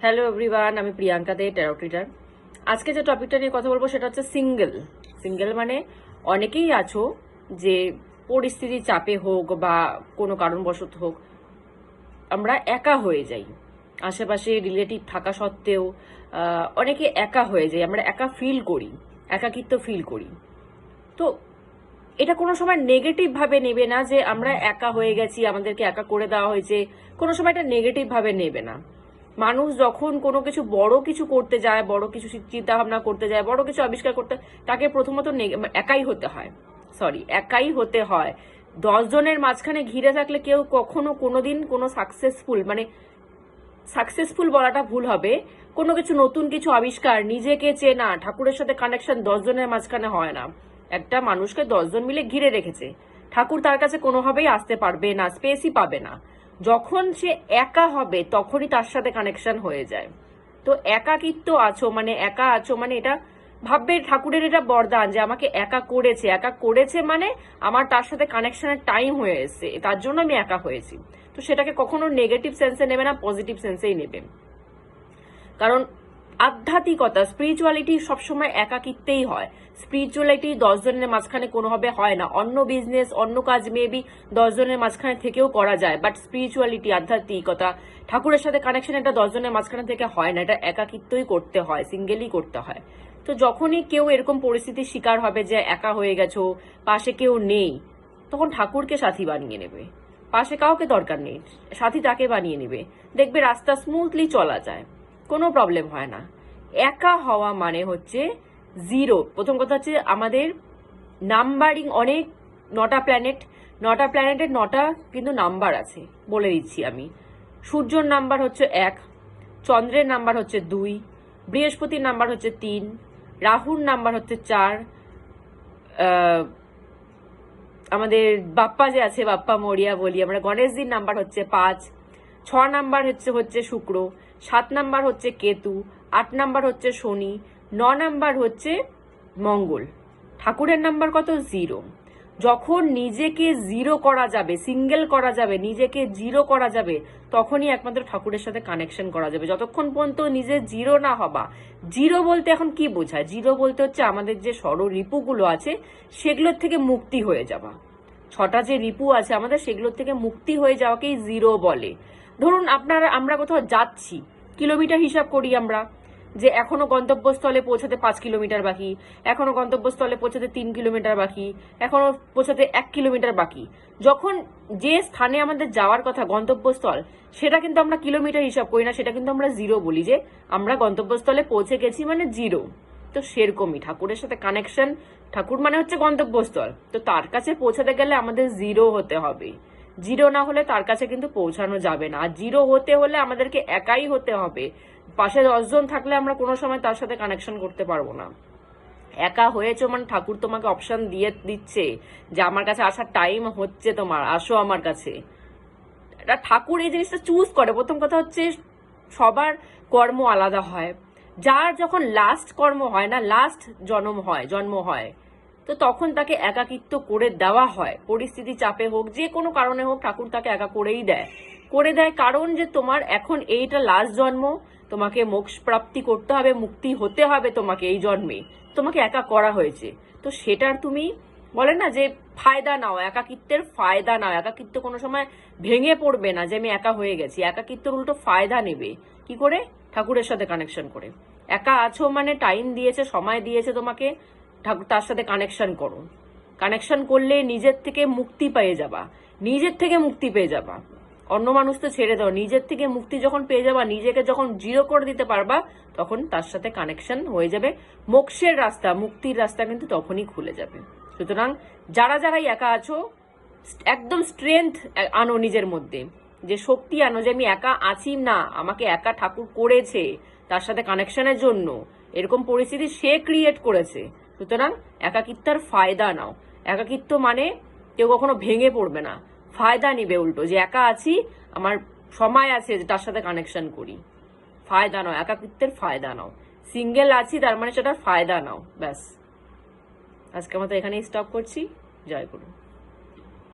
Hello everyone, আমি প্রিয়াঙ্কা দে, taro reader. আজকে যে টপিকটা নিয়ে কথা বলবো সেটা হচ্ছে সিঙ্গেল মানে অনেকেই আছো যে পরিস্থিতির চাপে হোক বা কোনো কারণবশত হোক আমরা একা হয়ে যাই। আশেপাশে রিলেটিভ থাকা সত্ত্বেও অনেকে একা হয়ে যায়, আমরা একা ফিল করি, একাকিত্ব ফিল করি। তো এটা কোনো সময় নেগেটিভ ভাবে নেবে না যে আমরা একা হয়ে গেছি, আমাদেরকে একা করে দেওয়া হয়েছে, কোনো সময় এটা নেগেটিভ ভাবে নেবে না। মানুষ যখন কোনো কিছু বড় কিছু করতে যায়, বড় কিছু চিন্তা ভাবনা করতে যায়, বড় কিছু আবিষ্কার করতে, তাকে প্রথমত একাই হতে হয়। একাই হতে হয়। 10 জনের মাঝখানে ঘিরে থাকলে কেউ কখনো কোনোদিন কোনো সাকসেসফুল বলাটা ভুল হবে। কোনো কিছু নতুন কিছু আবিষ্কার, নিজেকে চেনা, ঠাকুরের সাথে কানেকশন 10 জনের মাঝখানে হয় না। একটা মানুষকে 10 জন মিলে ঘিরে রেখেছে, ঠাকুর তার কাছে কোনোভাবেই আসতে পারবে না, স্পেসই পাবে না। যখন সে একা হবে তখনই তার সাথে কানেকশন হয়ে যায়। তো একা আছো মানে এটা ভাববে ঠাকুরের এটা বরদান যে আমাকে একা করেছে মানে আমার তার সাথে কানেকশনের টাইম হয়ে এসছে, তার জন্য আমি একা হয়েছি। তো সেটাকে কখনো নেগেটিভ সেন্সে নেবে না, পজিটিভ সেন্সেই নেবে। কারণ আধ্যাত্মিকতা, স্পিরিচুয়ালিটি সবসময় একাকিত্বেই হয়। স্পিরিচুয়ালিটি 10 জনের মাঝখানে কোনোভাবে হয় না। অন্য বিজনেস, অন্য কাজ মেবি 10 জনের মাঝখানে থেকেও করা যায়, বাট স্পিরিচুয়ালিটি, আধ্যাত্মিকতা, ঠাকুরের সাথে কানেকশন এটা 10 জনের মাঝখানে থেকে হয় না, এটা একাকিত্বই করতে হয়, সিঙ্গেলই করতে হয়। তো যখনই কেউ এরকম পরিস্থিতির শিকার হবে যে একা হয়ে গেছো, পাশে কেউ নেই, তখন ঠাকুরকে সাথী বানিয়ে নেবে। পাশে কাউকে দরকার নেই, সাথী তাকে বানিয়ে নেবে। দেখবে রাস্তা স্মুথলি চলা যায়, কোনো প্রবলেম হয় না। একা হওয়া মানে হচ্ছে জিরো। প্রথম কথা হচ্ছে আমাদের নাম্বারিং অনেক, 9টা প্ল্যানেট, 9টা প্ল্যানেটের 9টা কিন্তু নাম্বার আছে, বলে দিচ্ছি আমি। সূর্যর নাম্বার হচ্ছে 1, চন্দ্রের নাম্বার হচ্ছে 2, বৃহস্পতির নাম্বার হচ্ছে 3, রাহুর নাম্বার হচ্ছে 4, আমাদের বাপ্পা যে আছে, বাপ্পা মরিয়া বলি আমরা, গণেশজির নাম্বার হচ্ছে 5, 6 নাম্বার হচ্ছে শুক্র, 7 নাম্বার হচ্ছে কেতু, 8 নাম্বার হচ্ছে শনি, 9 নাম্বার হচ্ছে মঙ্গল। ঠাকুরের নাম্বার কত? 0। যখন নিজেকে জিরো করা যাবে, সিঙ্গেল করা যাবে, নিজেকে জিরো করা যাবে, তখনই একমাত্র ঠাকুরের সাথে কানেকশন করা যাবে। যতক্ষণ পর্যন্ত নিজে জিরো না হবা। জিরো বলতে এখন কি বোঝায়? জিরো বলতে হচ্ছে আমাদের যে ষড় রিপুগুলো আছে সেগুলোর থেকে মুক্তি হয়ে যাওয়া। 6টা যে রিপু আছে আমাদের, সেগুলোর থেকে মুক্তি হয়ে যাওয়াকেই জিরো বলে। ধরুন আমরা কোথাও যাচ্ছি, কিলোমিটার হিসাব করি আমরা, যে এখনো গন্তব্যস্থলে পৌঁছাতে 5 কিলোমিটার বাকি, এখনো গন্তব্যস্থলে পৌঁছাতে 3 কিলোমিটার বাকি, এখনো পৌঁছাতে 1 কিলোমিটার বাকি। যখন যে স্থানে আমাদের যাওয়ার কথা গন্তব্যস্থল, সেটা কিন্তু আমরা কিলোমিটার হিসাব করি না, সেটা কিন্তু আমরা জিরো বলি, যে আমরা গন্তব্যস্থলে পৌঁছে গেছি মানে জিরো। তো সেরকমই ঠাকুরের সাথে কানেকশন, ঠাকুর মানে হচ্ছে গন্তব্যস্থল, তো তার কাছে পৌঁছাতে গেলে আমাদের জিরো হতে হবে। জিরো না হলে তার কাছে কিন্তু পৌঁছানো যাবে না। আর জিরো হতে হলে আমাদেরকে একাই হতে হবে। পাশে 10 জন থাকলে আমরা কোনো সময় তার সাথে কানেকশন করতে পারবো না। একা হয়েছো মানে ঠাকুর তোমাকে অপশন দিয়ে দিচ্ছে যে আমার কাছে আসার টাইম হচ্ছে, তোমার আসো আমার কাছে। এটা ঠাকুর এই জিনিসটা চুজ করে। প্রথম কথা হচ্ছে সবার কর্ম আলাদা হয়। যার যখন লাস্ট কর্ম হয় না, লাস্ট জন্ম হয়, তো তখন তাকে একাকিত্ব করে দেওয়া হয়। পরিস্থিতি চাপে হোক, যে কোনো কারণে হোক, ঠাকুর তাকে একা করেই দেয়। কারণ যে তোমার এখন এইটা লাস্ট জন্ম, তোমাকে মোক্ষ প্রাপ্তি করতে হবে, মুক্তি হতে হবে তোমাকে এই জন্মে, তোমাকে একা করা হয়েছে। তো সেটার তুমি বলে না যে ফায়দা নাও, একাকিত্বের ফায়দা নাও। একাকিত্ব কোনো সময় ভেঙে পড়বে না যে আমি একা হয়ে গেছি। একাকিত্বের উল্টো ফায়দা নেবে। কি করে? ঠাকুরের সাথে কানেকশন করে। একা আছো মানে টাইম দিয়েছে, সময় দিয়েছে তোমাকে, ঠাকুর তার সাথে কানেকশন করো। কানেকশন করলে নিজের থেকে মুক্তি পেয়ে যাবা। অন্য মানুষ তো ছেড়ে দাও, নিজের থেকে মুক্তি যখন পেয়ে যাবা, নিজেকে যখন জিরো করে দিতে পারবা, তখন তার সাথে কানেকশন হয়ে যাবে। মোক্ষের রাস্তা, মুক্তির রাস্তা কিন্তু তখনই খুলে যাবে। সুতরাং যারাই একা আছো, একদম স্ট্রেংথ আনো নিজের মধ্যে, যে শক্তি আনো যে আমি একা আছি না, আমাকে একা ঠাকুর করেছে তার সাথে কানেকশনের জন্য। এরকম পরিস্থিতি সে ক্রিয়েট করেছে। সুতরাং একাকিত্বের ফায়দা নাও। একাকিত্ব মানে কেউ কখনো ভেঙে পড়বে না, ফায়দা নিবে উল্টো, যে একা আছি, আমার সময় আছে যে তার সাথে কানেকশন করি। ফায়দা নাও, একাকিত্বের ফায়দা নাও। সিঙ্গেল আছি তার মানে সেটার ফায়দা নাও, ব্যাস। আজকের মতো এখানেই স্টপ করছি। জয় গুরু।